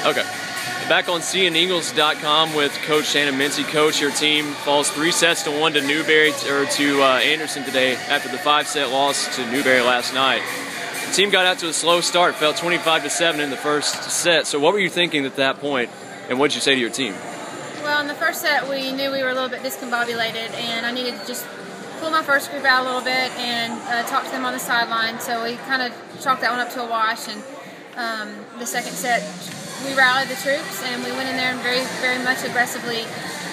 Okay. Back on SeeingEagles.com with Coach Shannon Mincy. Coach, your team falls 3-1 to Newberry or to Anderson today after the 5-set loss to Newberry last night. The team got out to a slow start, fell 25-7 in the first set. So what were you thinking at that point, and what did you say to your team? Well, in the first set, we knew we were a little bit discombobulated, and I needed to just pull my first group out a little bit and talk to them on the sideline. So we kind of chalked that one up to a wash, and the second set, we rallied the troops and we went in there and very much aggressively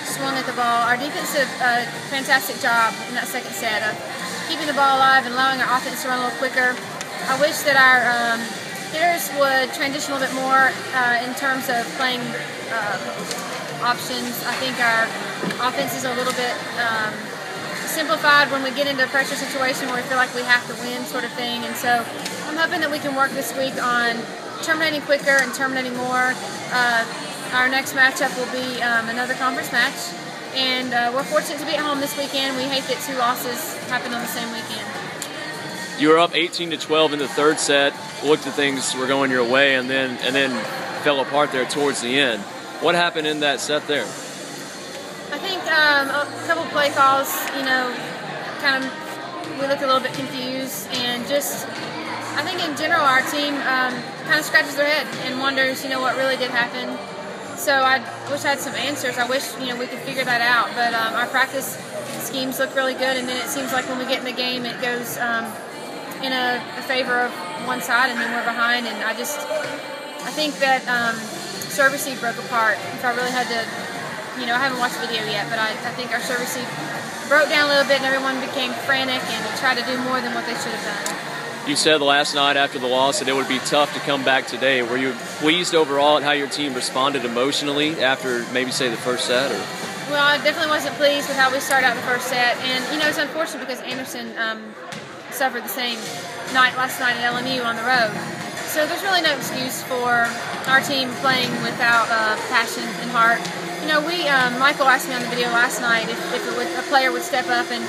swung at the ball. Our defense did a fantastic job in that second set of keeping the ball alive and allowing our offense to run a little quicker. I wish that our hitters would transition a little bit more in terms of playing options. I think our offense is a little bit simplified when we get into a pressure situation where we feel like we have to win sort of thing. And so I'm hoping that we can work this week on terminating quicker and terminating more. Our next matchup will be another conference match, and we're fortunate to be at home this weekend. We hate that 2 losses happened on the same weekend. You were up 18-12 in the third set. Looked at things were going your way, and then fell apart there towards the end. What happened in that set there? I think a couple play calls, kind of we looked a little bit confused, and just I think in general our team kind of scratches their head and wonders, what really did happen. So I wish I had some answers. I wish, we could figure that out. But our practice schemes look really good, and then it seems like when we get in the game, it goes in a favor of one side, and then we're behind. And I think that service receive broke apart. If I really had to, I haven't watched the video yet, but I think our service receive broke down a little bit, and everyone became frantic and tried to do more than what they should have done. You said last night after the loss that it would be tough to come back today. Were you pleased overall at how your team responded emotionally after maybe, say, the first set? Or? Well, I definitely wasn't pleased with how we started out the first set. And, it's unfortunate because Anderson suffered the same night last night at LMU on the road. So there's really no excuse for our team playing without passion and heart. Michael asked me on the video last night if a player would step up, and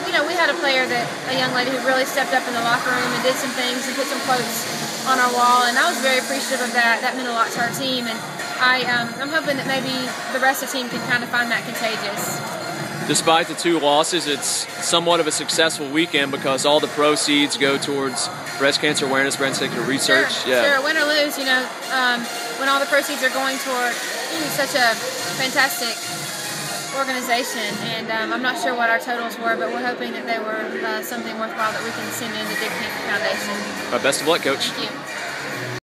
we had a young lady who really stepped up in the locker room and did some things and put some quotes on our wall, and I was very appreciative of that. That meant a lot to our team, and I'm hoping that maybe the rest of the team can kind of find that contagious. Despite the 2 losses, it's somewhat of a successful weekend because all the proceeds go towards breast cancer awareness, breast cancer research. Sure, win or lose, when all the proceeds are going toward such a fantastic organization, and I'm not sure what our totals were, but we're hoping that they were something worthwhile that we can send in the Dick Pink Foundation. Best of luck, Coach. Thank you.